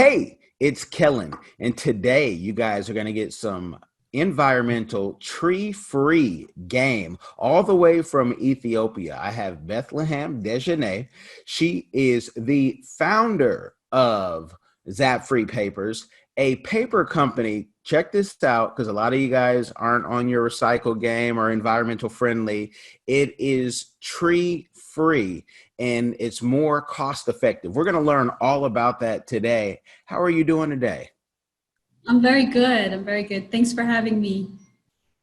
Hey, it's Kellen, and today you guys are going to get some environmental tree-free game all the way from Ethiopia. I have Bethlehem Dejene. She is the founder of Zap-Free Papers, a paper company. Check this out, because a lot of you guys aren't on your recycle game or environmental friendly. It is tree-free and it's more cost effective. We're going to learn all about that today. How are you doing today? I'm very good. I'm very good. Thanks for having me.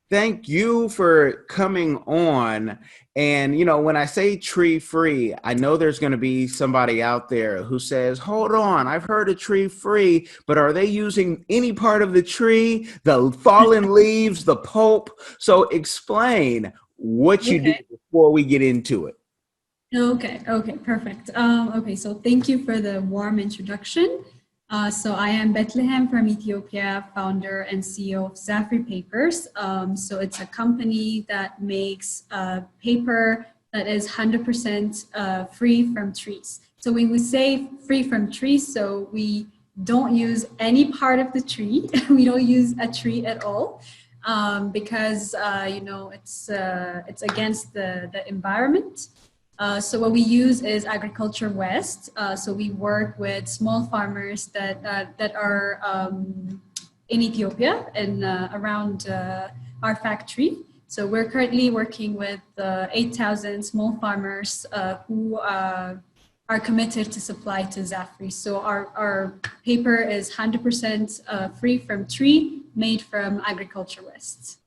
Thank you for coming on. And, when I say tree free, I know there's going to be somebody out there who says, hold on, I've heard of tree free, but are they using any part of the tree, the fallen leaves, the pulp? So explain what you do Okay. before we get into it. Okay, perfect. So thank you for the warm introduction. So I am Bethlehem from Ethiopia, founder and CEO of Zap-Free Papers. So it's a company that makes paper that is 100% free from trees. So when we say free from trees, so we don't use any part of the tree. We don't use a tree at all. Because it's against the environment. So what we use is agriculture waste. So we work with small farmers that are in Ethiopia and around our factory. So we're currently working with 8,000 small farmers who are committed to supply to Zap-Free. So our paper is 100% free from tree, made from agriculture waste.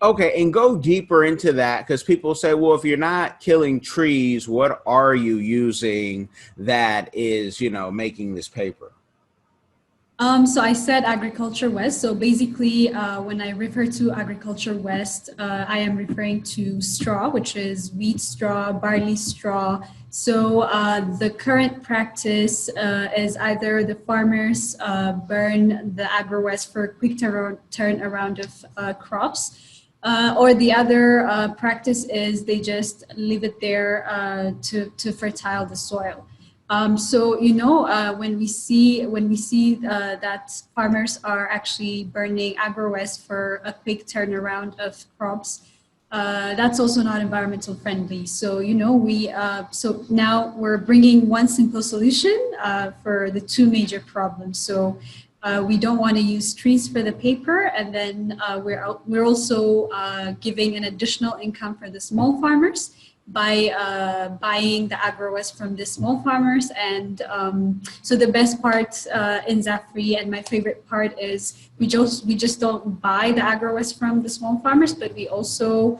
Okay, and go deeper into that, because people say, well, if you're not killing trees, what are you using that is, making this paper? So I said agriculture waste. So basically, when I refer to agriculture waste, I am referring to straw, which is wheat straw, barley straw. So the current practice is either the farmers burn the agro waste for quick turnaround of crops, or the other practice is they just leave it there to fertile the soil. When we see that farmers are actually burning agro waste for a quick turnaround of crops, that's also not environmental friendly. So so now we're bringing one simple solution for the two major problems. So we don't want to use trees for the paper, and then we're also giving an additional income for the small farmers by buying the agro waste from the small farmers. And so the best part in Zap-Free, and my favorite part, is we just don't buy the agro waste from the small farmers, but we also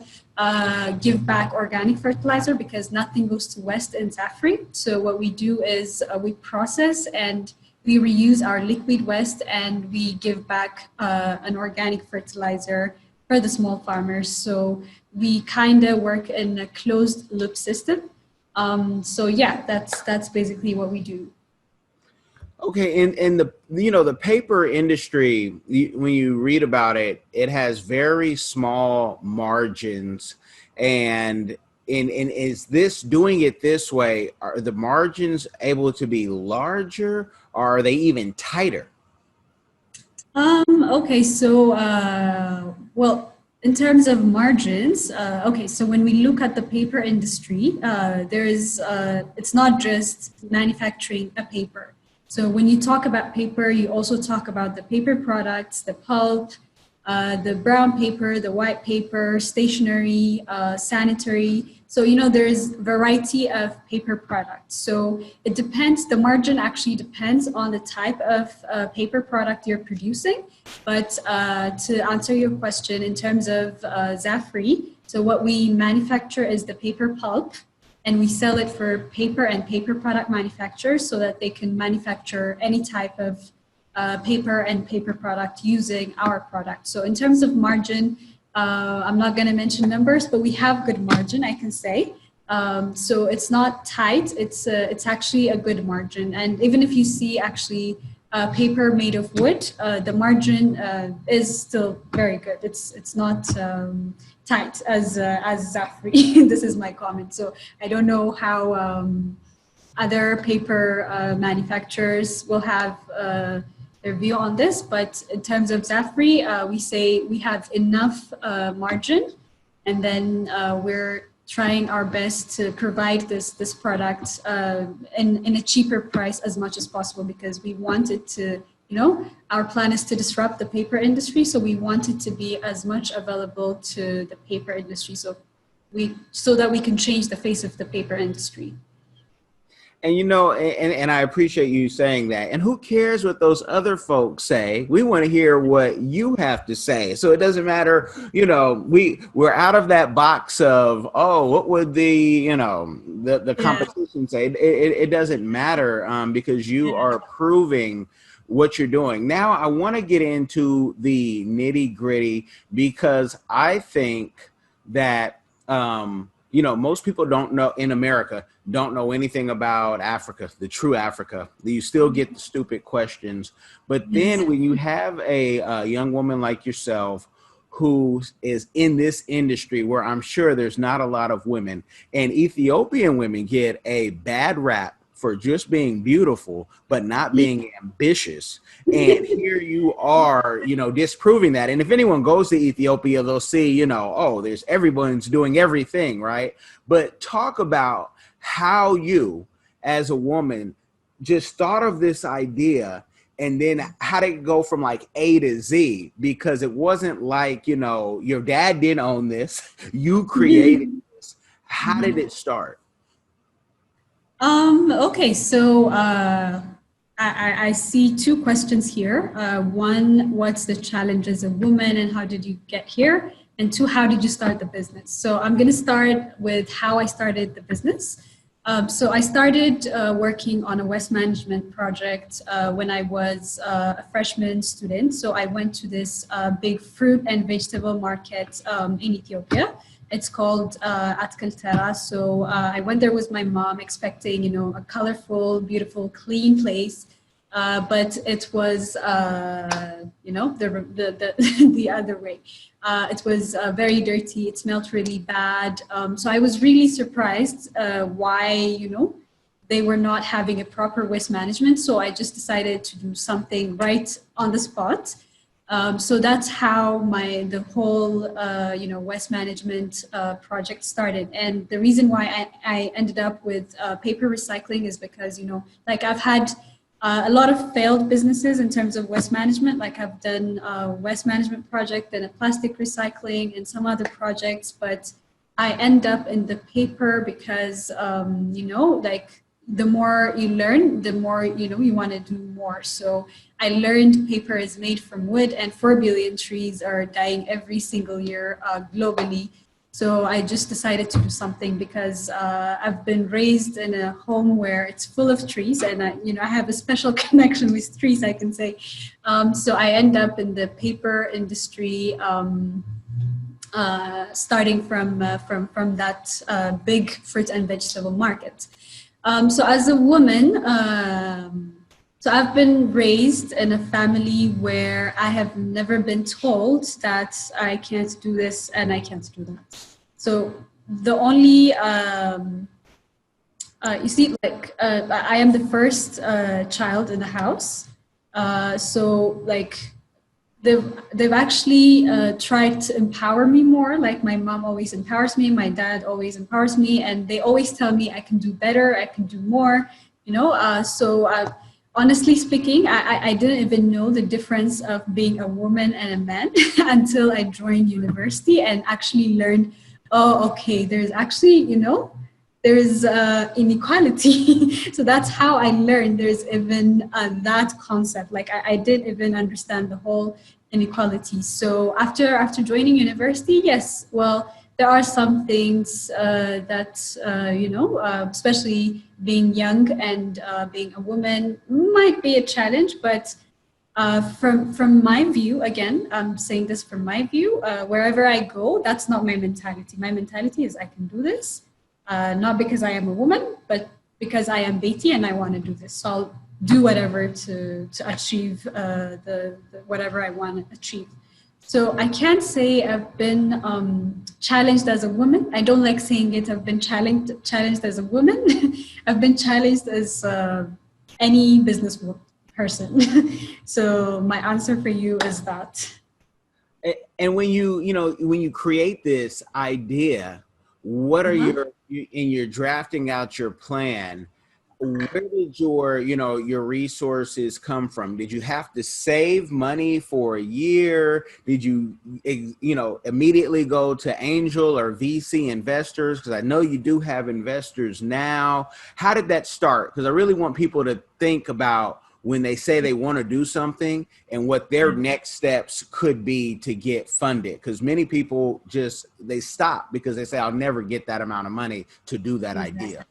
give back organic fertilizer, because nothing goes to waste in Zap-Free. So what we do is we process and we reuse our liquid waste, and we give back an organic fertilizer for the small farmers. So we kind of work in a closed loop system. That's basically what we do. Okay, and the paper industry, when you read about it, it has very small margins, and is this doing it this way? Are the margins able to be larger, or are they even tighter? Well, in terms of margins, so when we look at the paper industry, it's not just manufacturing a paper. So when you talk about paper, you also talk about the paper products, the pulp, the brown paper, the white paper, stationery, sanitary. So, there's variety of paper products. So it depends, the margin actually depends on the type of paper product you're producing. But to answer your question, in terms of Zap-Free, so what we manufacture is the paper pulp, and we sell it for paper and paper product manufacturers so that they can manufacture any type of paper and paper product using our product. So in terms of margin, I'm not going to mention numbers, but we have good margin, I can say. So it's not tight. It's actually a good margin. And even if you see actually paper made of wood, the margin is still very good. It's not tight as Zap-Free. This is my comment. So I don't know how other paper manufacturers will have their view on this, but in terms of TREEFREE, we say we have enough margin, and then we're trying our best to provide this product in a cheaper price as much as possible, because we want it to, our plan is to disrupt the paper industry, so we want it to be as much available to the paper industry, so that we can change the face of the paper industry. And and I appreciate you saying that. And who cares what those other folks say? We want to hear what you have to say. So it doesn't matter, we're out of that box of, oh, what would the competition say? It doesn't matter because you are proving what you're doing. Now I want to get into the nitty gritty, because I think that most people in America don't know anything about Africa, the true Africa. You still get the stupid questions. But then when you have a young woman like yourself who is in this industry where I'm sure there's not a lot of women, and Ethiopian women get a bad rap for just being beautiful, but not being ambitious. And here you are, disproving that. And if anyone goes to Ethiopia, they'll see, there's everyone's doing everything, right? But talk about how you, as a woman, just thought of this idea, and then how did it go from like A to Z? Because it wasn't like, your dad didn't own this, you created this. How did it start? Okay, so I see two questions here. One, what's the challenge as a woman and how did you get here? And two, how did you start the business? So I'm going to start with how I started the business. So I started working on a waste management project when I was a freshman student. So I went to this big fruit and vegetable market in Ethiopia. It's called Untitled Chapter. So I went there with my mom, expecting, a colorful, beautiful, clean place. But it was, the other way. It was very dirty. It smelled really bad. So I was really surprised why, they were not having a proper waste management. So I just decided to do something right on the spot. So that's how the whole, waste management project started. And the reason why I ended up with paper recycling is because, I've had a lot of failed businesses in terms of waste management. Like I've done a waste management project and a plastic recycling and some other projects, but I end up in the paper because, the more you learn, the more, you want to do more. So I learned paper is made from wood, and 4 billion trees are dying every single year globally. So I just decided to do something because I've been raised in a home where it's full of trees, and I have a special connection with trees, I can say. So I end up in the paper industry, starting from that big fruit and vegetable market. So as a woman, so I've been raised in a family where I have never been told that I can't do this and I can't do that. So the only, I am the first child in the house. They've actually tried to empower me more. Like my mom always empowers me, my dad always empowers me, and they always tell me I can do better, I can do more, honestly speaking, I didn't even know the difference of being a woman and a man until I joined university and actually learned, there's actually, there's inequality. So that's how I learned there's even that concept. Like I didn't even understand the whole inequality. So after joining university, yes, well, there are some things that, especially being young and being a woman might be a challenge, but from my view, again, I'm saying this from my view, wherever I go, that's not my mentality. My mentality is I can do this, not because I am a woman, but because I am Beti and I want to do this. So I'll do whatever to achieve the whatever I want to achieve. So I can't say I've been challenged as a woman. I don't like saying it. I've been challenged as a woman. I've been challenged as any business person. So my answer for you is that. And when when you create this idea, what are Uh-huh. you're drafting out your plan, where did your resources come from? Did you have to save money for a year? Did you immediately go to angel or VC investors? Because I know you do have investors now. How did that start? Because I really want people to think about when they say they want to do something and what their next steps could be to get funded. Because many people they stop because they say, I'll never get that amount of money to do that idea.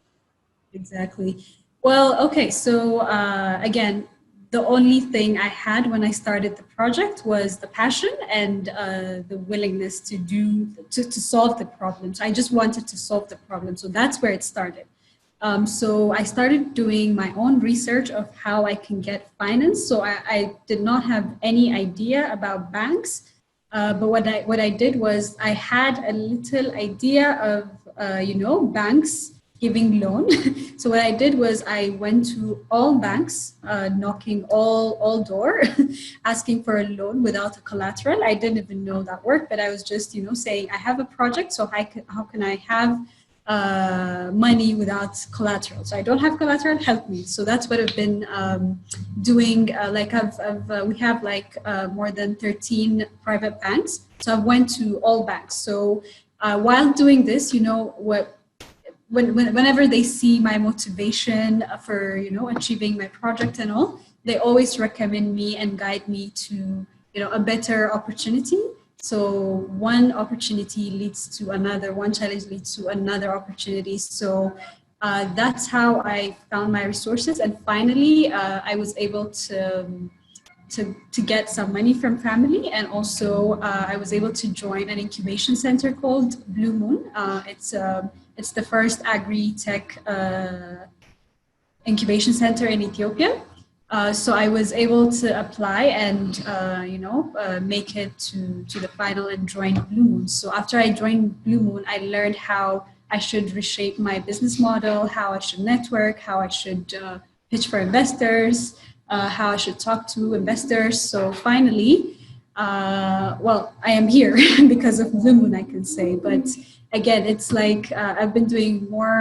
Exactly. Well, okay. So again, the only thing I had when I started the project was the passion and the willingness to solve the problem. So I just wanted to solve the problem. So that's where it started. So I started doing my own research of how I can get finance. So I did not have any idea about banks. But what I did was I had a little idea of, banks giving loan. So what I did was I went to all banks, knocking all door, asking for a loan without a collateral. I didn't even know that worked, but I was just, saying I have a project, so how can I have money without collateral? So I don't have collateral, help me. So that's what I've been doing. We have more than 13 private banks. So I went to all banks. So while doing this, whenever they see my motivation for achieving my project and all, they always recommend me and guide me to a better opportunity. So one opportunity leads to another, one challenge leads to another opportunity. So that's how I found my resources, and finally I was able to get some money from family, and also I was able to join an incubation center called Blue Moon. It's the first agri-tech incubation center in Ethiopia. So I was able to apply and make it to the final and join Blue Moon. So after I joined Blue Moon, I learned how I should reshape my business model, how I should network, how I should pitch for investors, how I should talk to investors. So finally, I am here because of Blue Moon, I can say. But again, it's like I've been doing more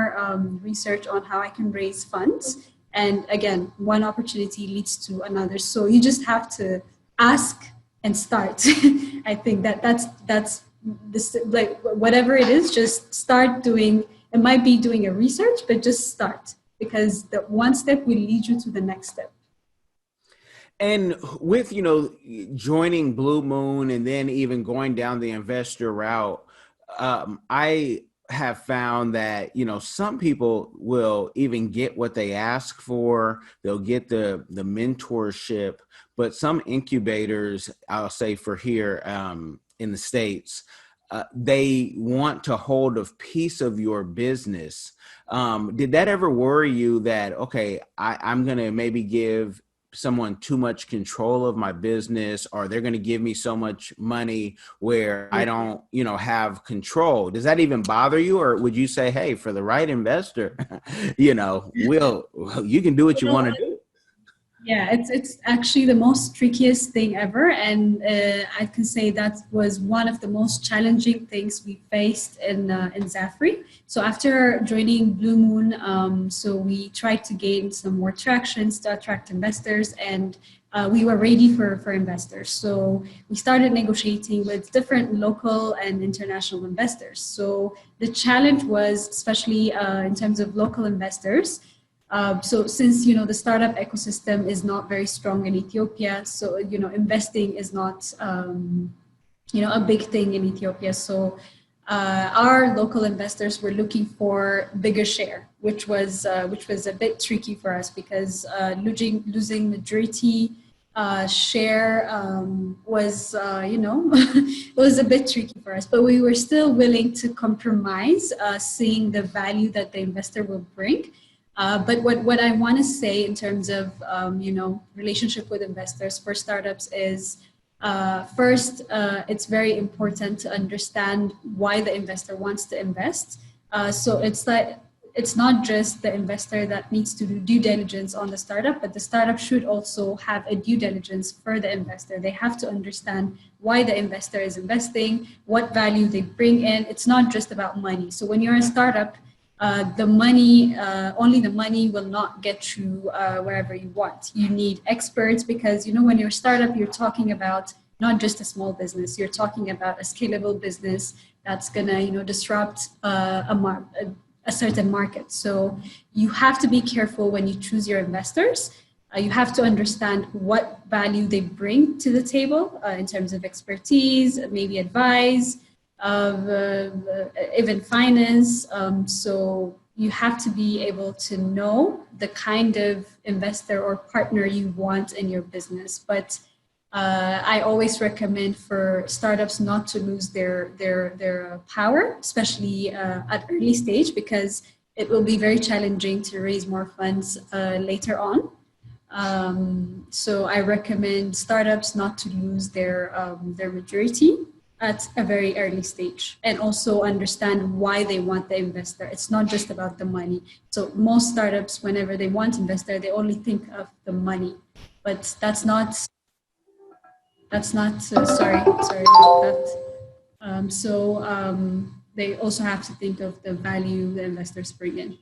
research on how I can raise funds. And again, one opportunity leads to another. So you just have to ask and start. I think that's this, like whatever it is, just start doing. It might be doing a research, but just start, because the one step will lead you to the next step. And with, joining Blue Moon and then even going down the investor route, I have found that, some people will even get what they ask for. They'll get the mentorship, but some incubators, I'll say for here in the States, they want to hold a piece of your business. Did that ever worry you that, okay, I'm going to maybe give someone too much control of my business, or they're going to give me so much money where I don't, have control? Does that even bother you? Or would you say, hey, for the right investor, you can do what you want to do? Yeah, it's actually the most trickiest thing ever, and I can say that was one of the most challenging things we faced in Zafri. So after joining Blue Moon, so we tried to gain some more tractions to attract investors, and we were ready for investors. So we started negotiating with different local and international investors. So the challenge was, especially in terms of local investors. So since, the startup ecosystem is not very strong in Ethiopia, so, investing is not, a big thing in Ethiopia. So our local investors were looking for bigger share, which was a bit tricky for us, because losing majority share was, was a bit tricky for us. But we were still willing to compromise, seeing the value that the investor will bring. But what I want to say in terms of, relationship with investors for startups is, First, it's very important to understand why the investor wants to invest. So it's not just the investor that needs to do due diligence on the startup, but the startup should also have a due diligence for the investor. They have to understand why the investor is investing, what value they bring in. It's not just about money. So when you're a startup, the money, only the money will not get you wherever you want. You need experts because, when you're a startup, you're talking about not just a small business. You're talking about a scalable business that's gonna, disrupt a certain market. So you have to be careful when you choose your investors. You have to understand what value they bring to the table in terms of expertise, maybe advice, even finance. So you have to be able to know the kind of investor or partner you want in your business. But I always recommend for startups not to lose their power, especially at early stage, because it will be very challenging to raise more funds later on. So I recommend startups not to lose their maturity at a very early stage, and also understand why they want the investor. It's not just about the money. So most startups, whenever they want investor, they only think of the money, but that's not sorry about that. They also have to think of the value the investors bring in.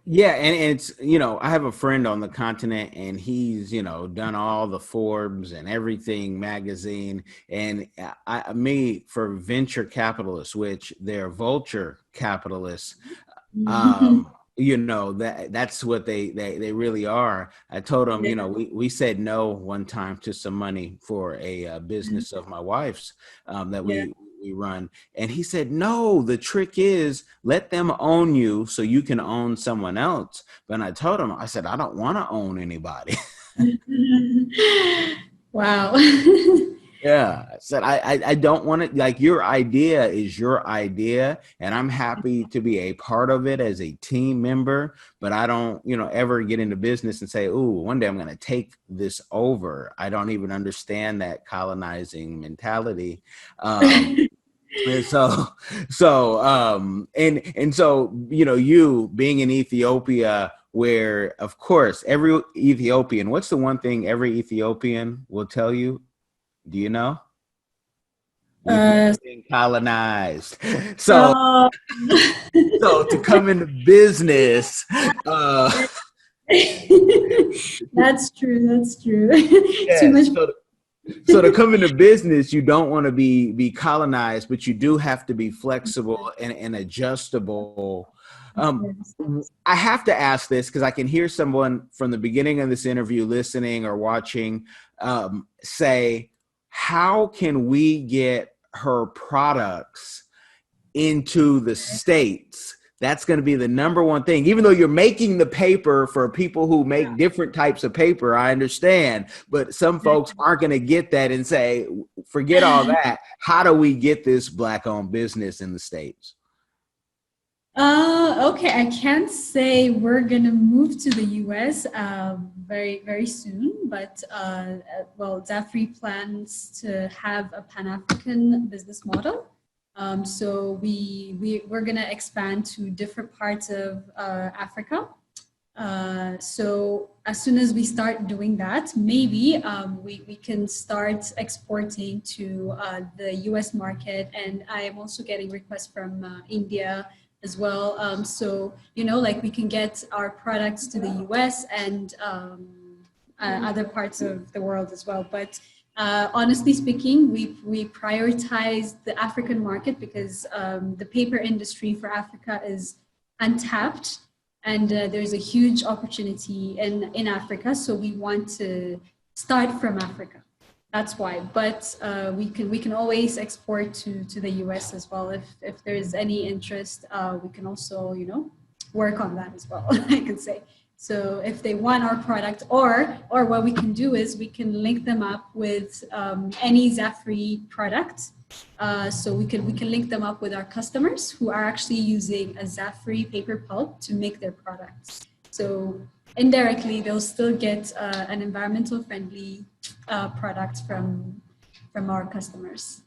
Yeah, and it's, I have a friend on the continent, and he's, done all the Forbes and everything magazine. And for venture capitalists, which they're vulture capitalists, that's what they really are. I told him, we said no one time to some money for a business of my wife's that we run. And he said, no, the trick is let them own you so you can own someone else. But I told him, I said, I don't want to own anybody. Wow. Yeah, I said, I don't want it. Like, your idea is your idea, and I'm happy to be a part of it as a team member, but I don't, ever get into business and say, ooh, one day I'm going to take this over. I don't even understand that colonizing mentality. And so, you being in Ethiopia, where, of course, every Ethiopian, what's the one thing every Ethiopian will tell you? Do you know? Being colonized. So, so to come into business, that's true. Yeah, Too much. So to come into business, you don't want to be colonized, but you do have to be flexible and adjustable. I have to ask this because I can hear someone from the beginning of this interview listening or watching say, how can we get her products into the States? That's going to be the number one thing. Even though you're making the paper for people who make different types of paper, I understand. But some folks aren't going to get that and say, forget all that. How do we get this Black-owned business in the States? Okay, I can't say we're gonna move to the US very, very soon, but TREEFREE plans to have a Pan-African business model. So we're gonna expand to different parts of Africa. So as soon as we start doing that, maybe we can start exporting to the US market, and I am also getting requests from India as well. So, we can get our products to the US and other parts of the world as well. But honestly speaking, we prioritize the African market because the paper industry for Africa is untapped, and there's a huge opportunity in Africa. So we want to start from Africa. That's why. But we can always export to the US as well. If there's any interest, we can also, work on that as well, I could say. So if they want our product, or what we can do is we can link them up with any TREEFREE product. So we can link them up with our customers who are actually using a TREEFREE paper pulp to make their products. So indirectly, they'll still get an environmental friendly products from our customers.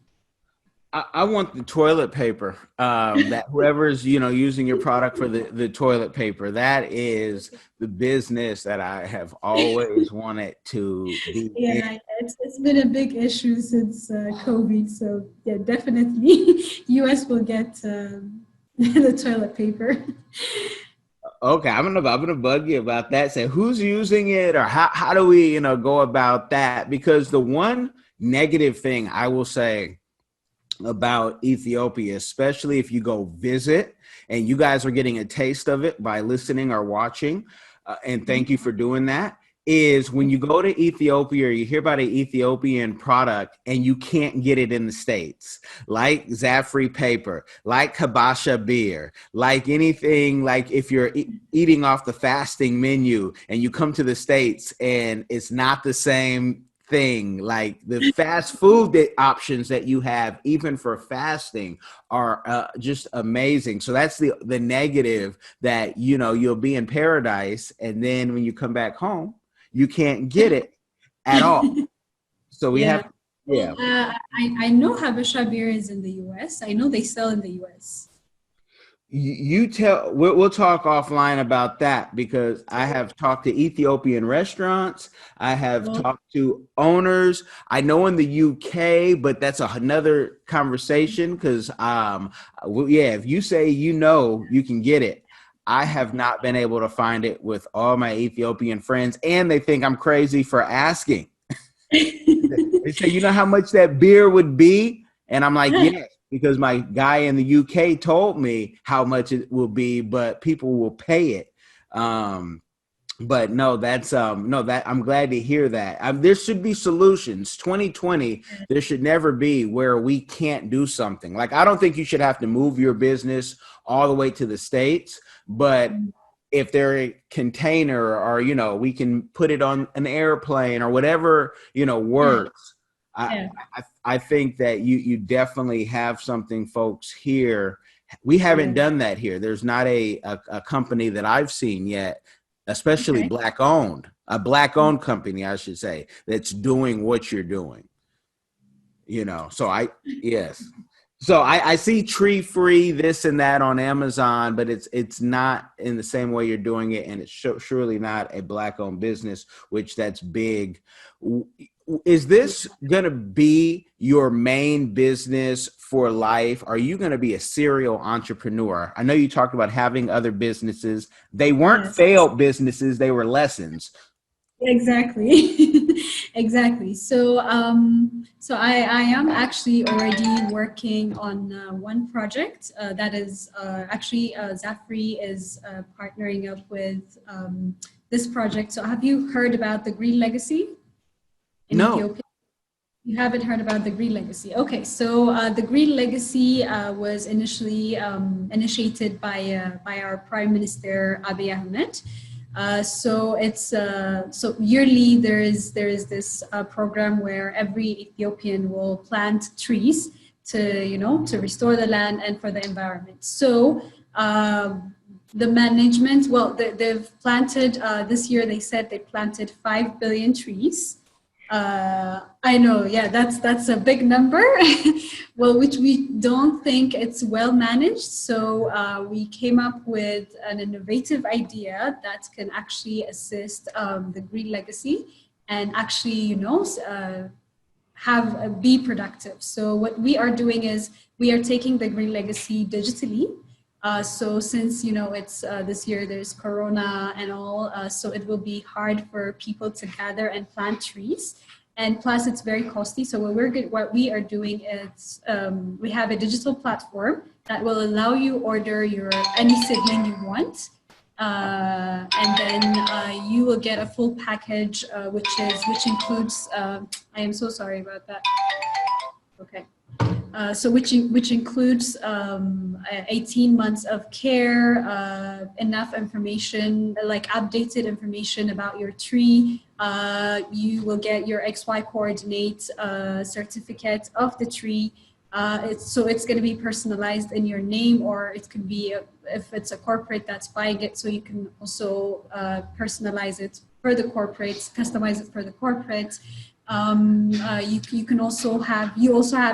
I want the toilet paper. That whoever's using your product for the toilet paper, that is the business that I have always wanted to be in. Yeah, it's been a big issue since COVID. So yeah, definitely, US will get the toilet paper. Okay, I'm gonna bug you about that. Say who's using it, or how do we go about that? Because the one negative thing I will say about Ethiopia, especially if you go visit, and you guys are getting a taste of it by listening or watching, and thank you for doing that, is when you go to Ethiopia or you hear about an Ethiopian product and you can't get it in the States, like Zafri paper, like Kabasha beer, like anything, like if you're eating off the fasting menu and you come to the States and it's not the same thing, like the fast food options that you have even for fasting are just amazing. So that's the negative, that you'll be in paradise and then when you come back home you can't get it at all. So we have Well, I know Habesha beer is in the US. I know they sell in the US. We'll talk offline about that, because I have talked to Ethiopian restaurants. I have talked to owners. I know in the UK, but that's another conversation, because if you say you can get it. I have not been able to find it with all my Ethiopian friends, and they think I'm crazy for asking. They say, you know how much that beer would be? And I'm like, yes, because my guy in the UK told me how much it will be, but people will pay it. But no, that's that I'm glad to hear that. There should be solutions. 2020, there should never be where we can't do something. Like, I don't think you should have to move your business all the way to the States, but if they're a container, or we can put it on an airplane or whatever works. I think that you definitely have something, folks, here. We haven't done that here. There's not a company that I've seen yet, especially a black owned company, I should say, that's doing what you're doing. So I see TREEFREE, this and that on Amazon, but it's not in the same way you're doing it, and it's surely not a black-owned business, which that's big. Is this going to be your main business for life? Are you going to be a serial entrepreneur? I know you talked about having other businesses. They weren't failed businesses; they were lessons. Exactly. Exactly. So I am actually already working on one project that is actually Zafri is partnering up with this project. So have you heard about the Green Legacy in Ethiopia? You haven't heard about the Green Legacy. Okay, so the Green Legacy was initially initiated by our Prime Minister Abiy Ahmed. So it's so yearly there is this program where every Ethiopian will plant trees to restore the land and for the environment. So the management, they've planted this year. They said they planted 5 billion trees. I know, yeah, that's a big number. Well, which we don't think it's well managed. So we came up with an innovative idea that can actually assist the Green Legacy and actually, be productive. So what we are doing is we are taking the Green Legacy digitally. So since it's this year there's Corona and all, so it will be hard for people to gather and plant trees, and plus it's very costly. So what we are doing is we have a digital platform that will allow you order any seedling you want, and then you will get a full package, which includes. I am so sorry about that. Okay. So which includes 18 months of care, enough information, like updated information about your tree. You will get your XY coordinate certificate of the tree. It's going to be personalized in your name, or it could be if it's a corporate that's buying it. So you can also personalize it for the corporates, customize it for the corporate. You can also have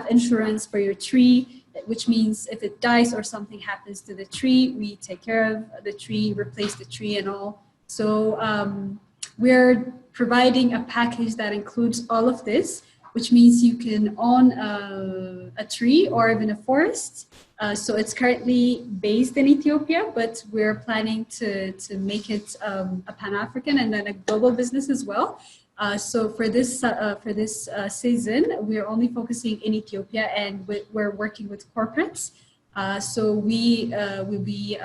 insurance for your tree, which means if it dies or something happens to the tree, we take care of the tree, replace the tree and all. So we're providing a package that includes all of this, which means you can own a tree or even a forest. So it's currently based in Ethiopia, but we're planning to make it a Pan-African and then a global business as well. So for this season, we're only focusing in Ethiopia, and we're working with corporates. So we will be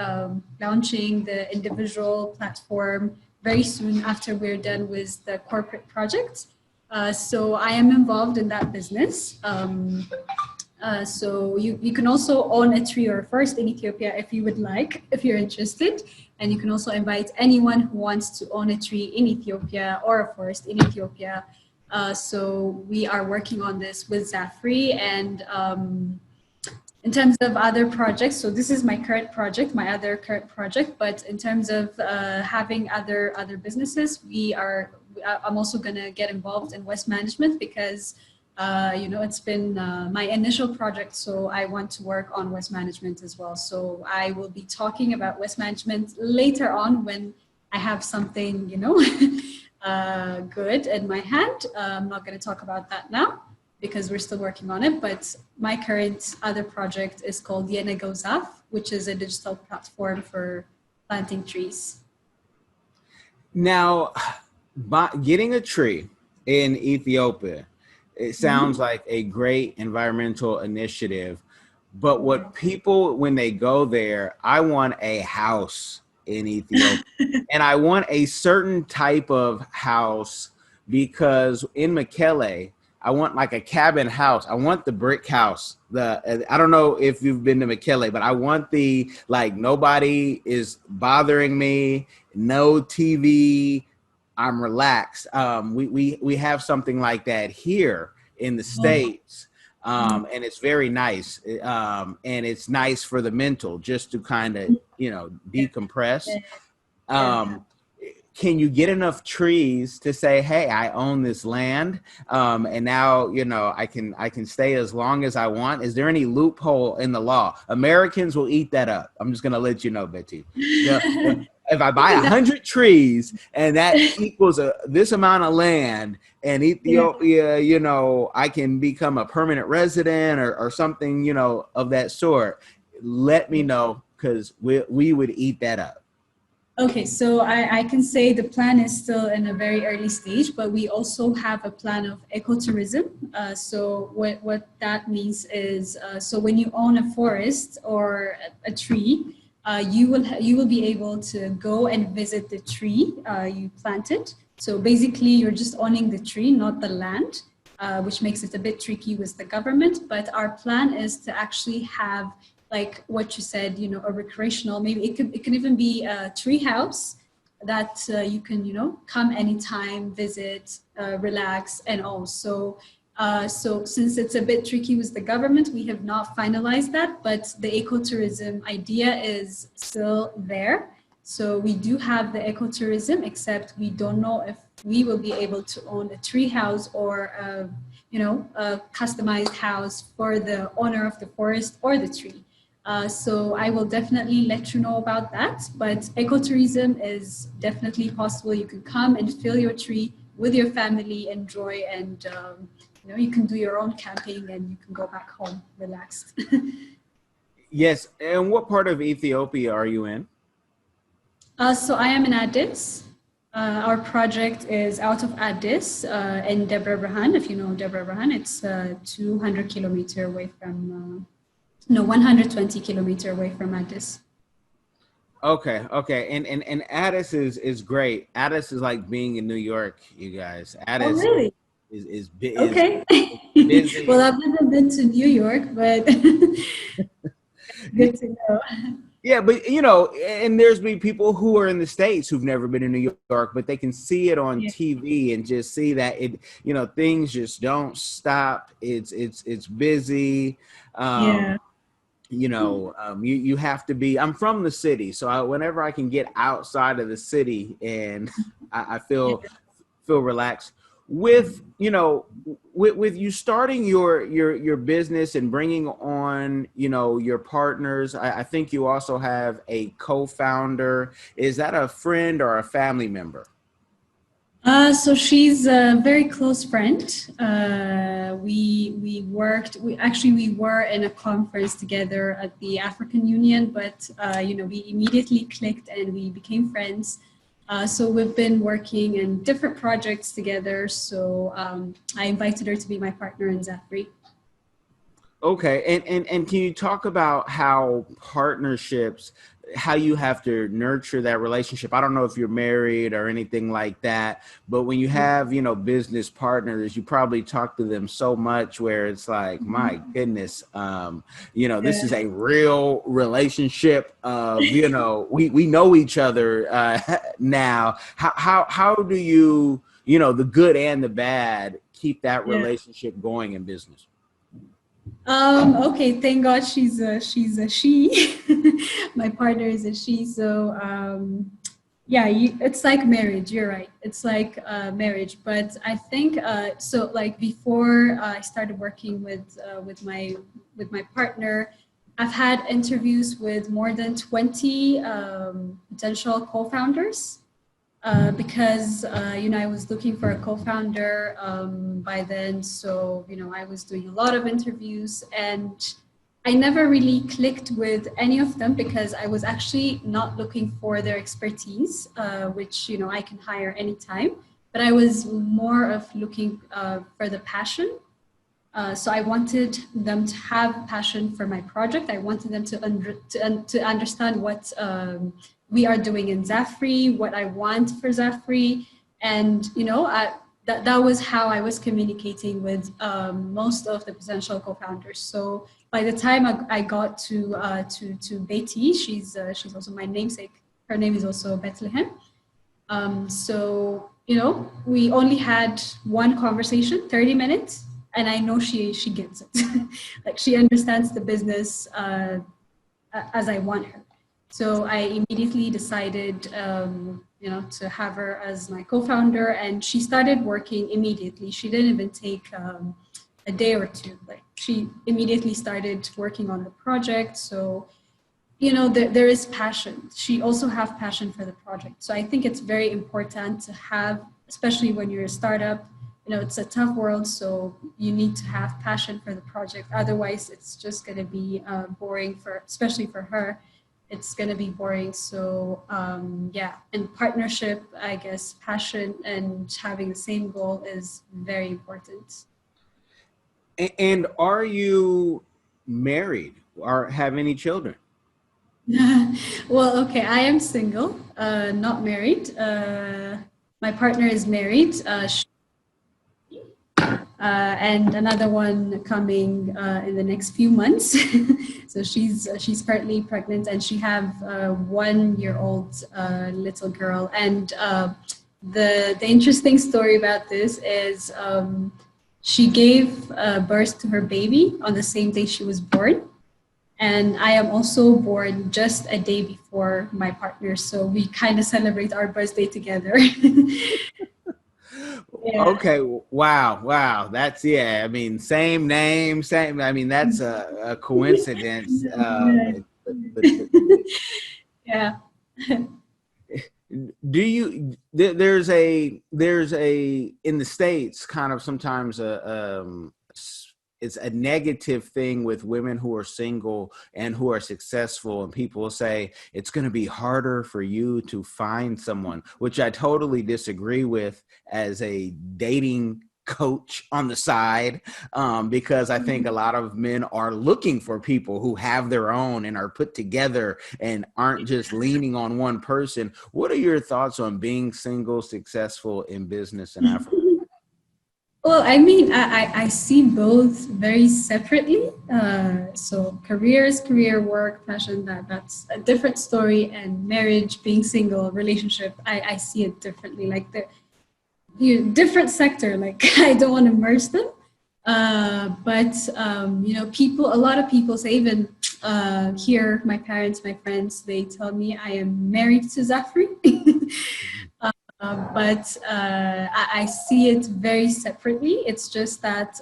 launching the individual platform very soon after we're done with the corporate project. So I am involved in that business. So you can also own a tree or a forest in Ethiopia if you would like, if you're interested. And you can also invite anyone who wants to own a tree in Ethiopia or a forest in Ethiopia. So we are working on this with TREEFREE. And in terms of other projects, so this is my other current project, but in terms of having other businesses, I'm also gonna get involved in waste management because it's been my initial project, so I want to work on waste management as well. So I will be talking about waste management later on when I have something, good in my hand. I'm not going to talk about that now because we're still working on it. But my current other project is called Dejene, which is a digital platform for planting trees. Now, getting a tree in Ethiopia, it sounds like a great environmental initiative, but what people, when they go there, I want a house in Ethiopia and I want a certain type of house because in Mekelle, I want like a cabin house. I want the brick house. I don't know if you've been to Mekelle, but I want nobody is bothering me, no TV, I'm relaxed. We have something like that here in the States, and it's very nice. And it's nice for the mental, just to kind of decompress. Can you get enough trees to say, hey, I own this land, and now I can stay as long as I want? Is there any loophole in the law? Americans will eat that up. I'm just gonna let you know, Betty. If I buy 100 trees and that equals this amount of land in Ethiopia, I can become a permanent resident or something, of that sort. Let me know, because we would eat that up. Okay, so I can say the plan is still in a very early stage, but we also have a plan of ecotourism. So what that means is, so when you own a forest or a tree, you will be able to go and visit the tree you planted. So basically, you're just owning the tree, not the land, which makes it a bit tricky with the government. But our plan is to actually have, like what you said, a recreational. Maybe it can even be a tree house that you can come anytime, visit, relax, and all. So since it's a bit tricky with the government, we have not finalized that, but the ecotourism idea is still there. So we do have the ecotourism, except we don't know if we will be able to own a tree house or a customized house for the owner of the forest or the tree. So I will definitely let you know about that, but ecotourism is definitely possible. You can come and fill your tree with your family, enjoy, and you can do your own camping and you can go back home relaxed. Yes. And what part of Ethiopia are you in? So I am in Addis. Our project is out of Addis in Debre Birhan. If you know Debre Birhan, it's 200 kilometers away from, 120 kilometers away from Addis. Okay. And Addis is great. Addis is like being in New York, you guys. Addis really? is big. Okay. Busy. Well, I've never been to New York, but good to know. Yeah, but and there's been people who are in the States who've never been in New York, but they can see it on TV and just see that things just don't stop. It's busy. You have to be. I'm from the city, so whenever I can get outside of the city and I feel relaxed. with with you starting your business and bringing on your partners, I think you also have a co-founder. Is that a friend or a family member? So she's a very close friend. We were in a conference together at the African Union, but we immediately clicked and we became friends. So we've been working in different projects together. So I invited her to be my partner in Zafri. Okay, and can you talk about how partnerships, how you have to nurture that relationship? I don't know if you're married or anything like that, but when you have, business partners, you probably talk to them so much where it's like, my goodness, this is a real relationship of, we know each other now. How do you, the good and the bad, keep that relationship going in business? Okay, thank God she's a she. My partner is a she. So it's like marriage. You're right. It's like marriage. But I think so. Like before I started working with my partner, I've had interviews with more than 20 potential co-founders. Because I was looking for a co-founder by then, so I was doing a lot of interviews, and I never really clicked with any of them because I was actually not looking for their expertise, which I can hire anytime, but I was more of looking for the passion. So I wanted them to have passion for my project. I wanted them to understand what we are doing in Zafri, what I want for Zafri. And, that was how I was communicating with most of the potential co-founders. So by the time I got to Betty, she's also my namesake. Her name is also Bethlehem. So, we only had one conversation, 30 minutes. And I know she gets it. Like she understands the business as I want her. So I immediately decided, to have her as my co-founder, and she started working immediately. She didn't even take a day or two. Like she immediately started working on the project. So, there is passion. She also have passion for the project. So I think it's very important to have, especially when you're a startup. It's a tough world, so you need to have passion for the project. Otherwise, it's just going to be boring especially for her. It's going to be boring. So in partnership, I guess passion and having the same goal is very important. And are you married or have any children? Well, okay, I am single, not married. My partner is married. And another one coming in the next few months. So she's currently pregnant, and she have 1-year-old little girl. And the interesting story about this is she gave birth to her baby on the same day she was born. And I am also born just a day before my partner. So we kind of celebrate our birthday together. Yeah. Okay. Wow. That's, I mean, same name, same. I mean, that's a coincidence. Yeah. Do you? There's a in the States kind of sometimes it's a negative thing with women who are single and who are successful, and people say it's going to be harder for you to find someone, which I totally disagree with as a dating coach on the side, because I think a lot of men are looking for people who have their own and are put together and aren't just leaning on one person. What are your thoughts on being single, successful in business in Africa? Well, I mean, I see both very separately. So career, work, passion, that's a different story. And marriage, being single, relationship, I see it differently. Like different sector, like I don't want to merge them. But a lot of people say, even here, my parents, my friends, they tell me I am married to Zafri. But I see it very separately. It's just that,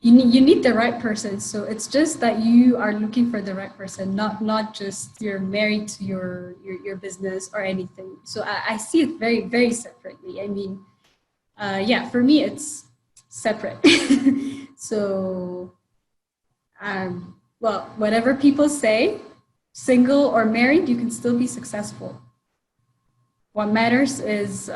you need the right person. So it's just that you are looking for the right person, not just you're married to your business or anything. So I see it very, very separately. I mean, yeah, for me, it's separate. So, well, whatever people say, single or married, you can still be successful. What matters is,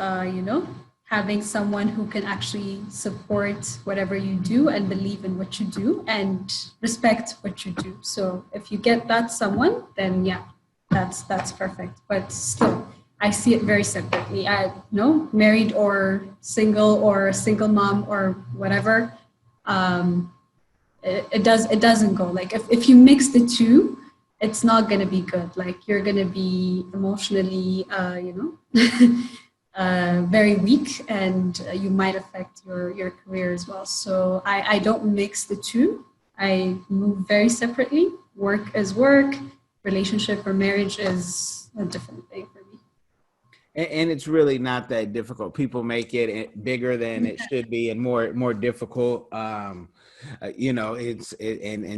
having someone who can actually support whatever you do and believe in what you do and respect what you do. So if you get that someone, then yeah, that's perfect. But still, I see it very separately. I know married or single mom or whatever. It doesn't go. Like if you mix the two, it's not going to be good. Like you're going to be emotionally, very weak, and you might affect your career as well. So I don't mix the two. I move very separately. Work is work. Relationship or marriage is a different thing for me. And it's really not that difficult. People make it bigger than it should be and more difficult. And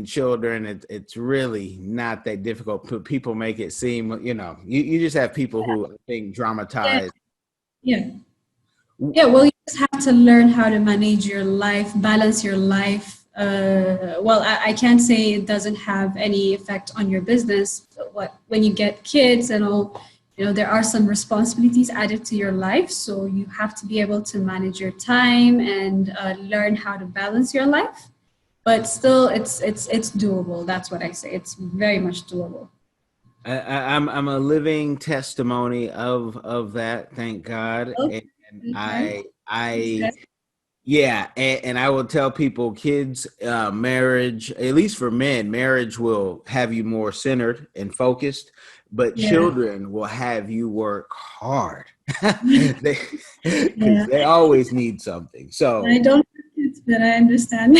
children, it's really not that difficult. People make it seem, you just have people who I think dramatize. Yeah. Well, you just have to learn how to manage your life, balance your life. Well, I can't say it doesn't have any effect on your business. But when you get kids and all, there are some responsibilities added to your life. So you have to be able to manage your time and learn how to balance your life. But still, it's doable. That's what I say. It's very much doable. I'm a living testimony of that. Thank God. Okay. And and I will tell people, kids, marriage, at least for men, marriage will have you more centered and focused, but children will have you work hard. They always need something. So I don't have kids, but I understand.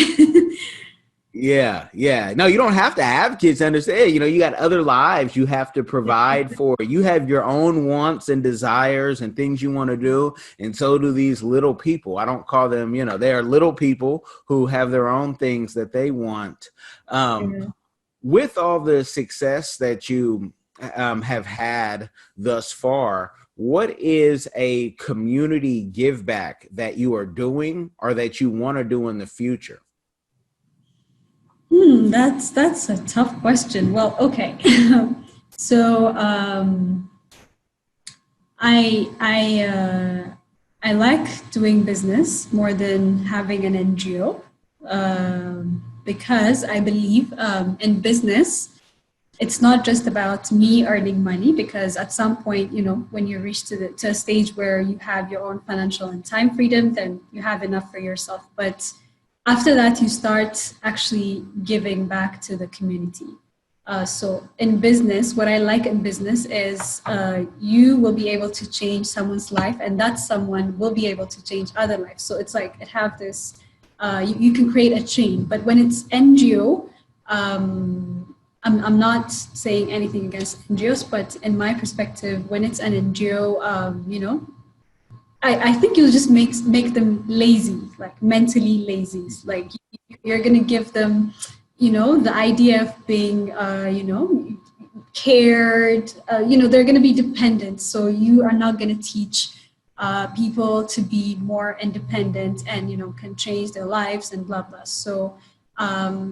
Yeah. No, you don't have to have kids to understand. You got other lives you have to provide for. You have your own wants and desires and things you want to do. And so do these little people. I don't call them, they are little people who have their own things that they want. With all the success that you have had thus far, what is a community give back that you are doing or that you want to do in the future? That's a tough question. Well, okay. So I like doing business more than having an NGO, because I believe in business. It's not just about me earning money, because at some point, when you reach to a stage where you have your own financial and time freedom, then you have enough for yourself. But after that, you start actually giving back to the community. So in business, what I like in business is you will be able to change someone's life, and that someone will be able to change other lives. So it's like it have this, you can create a chain. But when it's NGO, I'm not saying anything against NGOs, but in my perspective, when it's an NGO, I think you'll just make them lazy, like mentally lazy. Like you're going to give them, the idea of being, cared, they're going to be dependent. So you are not going to teach people to be more independent and, can change their lives and blah, blah. So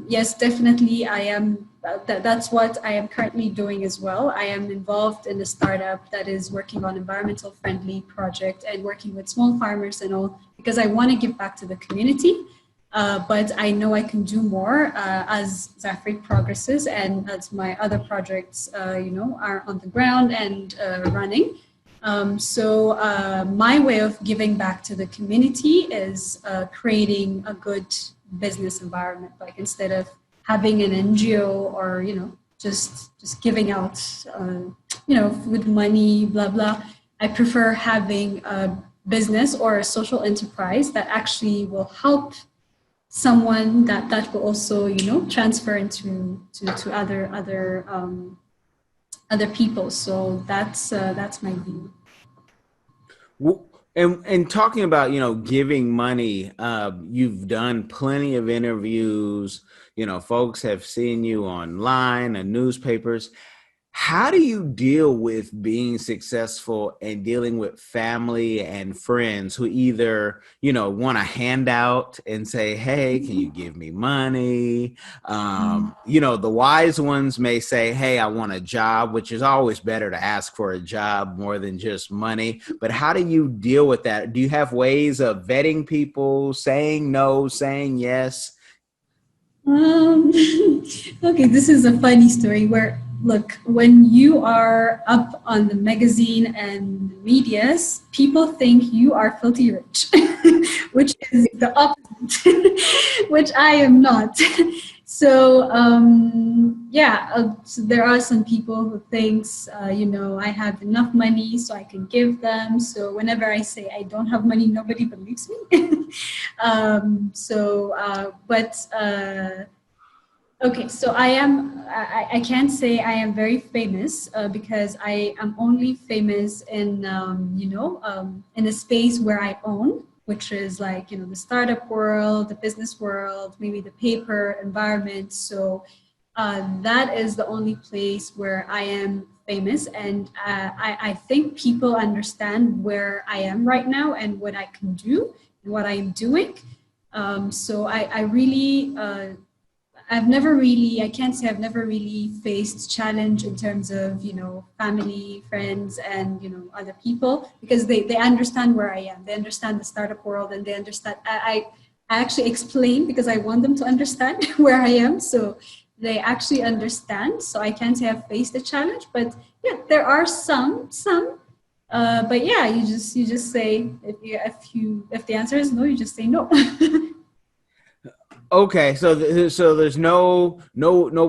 yes, definitely I am. That's what I am currently doing as well. I am involved in a startup that is working on environmental friendly project and working with small farmers and all, because I want to give back to the community. But I know I can do more as ZAFRE progresses and as my other projects, are on the ground and running. So my way of giving back to the community is creating a good business environment. Like instead of having an NGO or, just giving out, food money, blah, blah. I prefer having a business or a social enterprise that actually will help someone that will also, transfer into to other other people. So that's my view. And talking about, giving money, you've done plenty of interviews, folks have seen you online and newspapers. How do you deal with being successful and dealing with family and friends who either, want a handout and say, hey, can you give me money? The wise ones may say, hey, I want a job, which is always better to ask for a job more than just money. But how do you deal with that? Do you have ways of vetting people, saying no, saying yes? Okay, this is a funny story where, look, when you are up on the magazine and the medias, people think you are filthy rich, which is the opposite, which I am not. So, so there are some people who thinks, I have enough money so I can give them. So whenever I say I don't have money, nobody believes me. Okay, so I can't say I am very famous because I am only famous in, in a space where I own, which is like, the startup world, the business world, maybe the paper environment. So that is the only place where I am famous. And I think people understand where I am right now and what I can do and what I'm doing. So I really... I can't say I've never really faced challenge in terms of, family, friends, and, other people, because they understand where I am. They understand the startup world, and they understand, I actually explain because I want them to understand where I am. So they actually understand. So I can't say I've faced a challenge, but yeah, there are some, but yeah, you just say, if the answer is no, you just say no. Okay, so there's no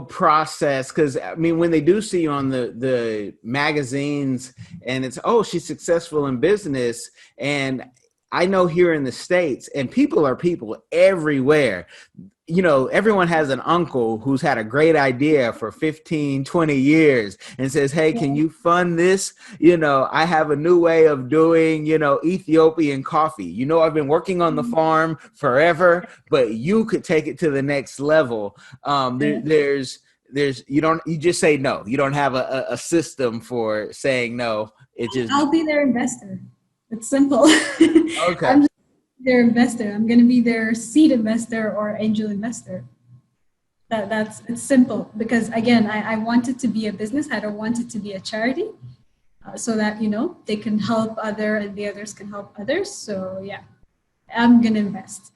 process, because I mean, when they do see you on the magazines and it's, oh, she's successful in business, and I know here in the States, and people are people everywhere. Everyone has an uncle who's had a great idea for 15, 20 years and says, hey, can you fund this? I have a new way of doing, Ethiopian coffee. I've been working on the farm forever, but you could take it to the next level. You just say no. You don't have a system for saying no. I'll be their investor. It's simple. Okay. I'm just their investor. I'm going to be their seed investor or angel investor. It's simple, because again, I want it to be a business. I don't want it to be a charity, so that, they can help and the others can help others. So yeah, I'm going to invest.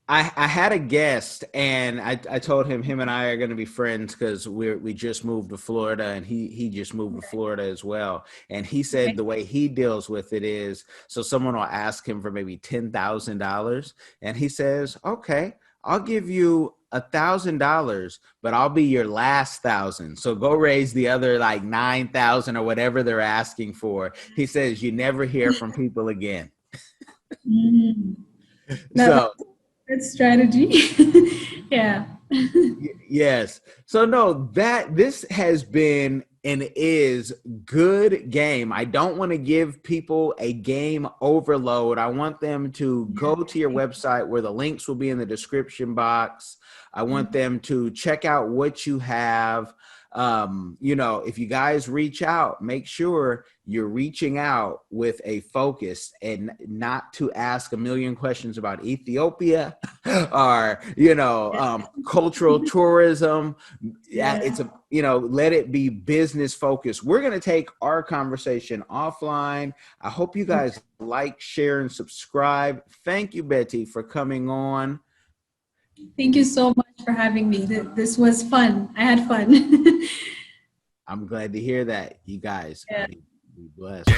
I had a guest, and I told him and I are going to be friends because we just moved to Florida, and he just moved to Florida as well. And he said the way he deals with it is, so someone will ask him for maybe $10,000, and he says, okay, I'll give you $1,000, but I'll be your last 1,000. So go raise the other like 9,000 or whatever they're asking for. He says you never hear from people again. So. Good strategy. Yeah. Yes. So no, this has been and is good game. I don't want to give people a game overload. I want them to go to your website where the links will be in the description box. I want them to check out what you have. If you guys reach out, make sure you're reaching out with a focus and not to ask a million questions about Ethiopia or, cultural tourism. It's let it be business focused. We're going to take our conversation offline. I hope you guys like, share, and subscribe. Thank you, Betty, for coming on. Thank you so much for having me. This was fun. I had fun. I'm glad to hear that, you guys. Be blessed.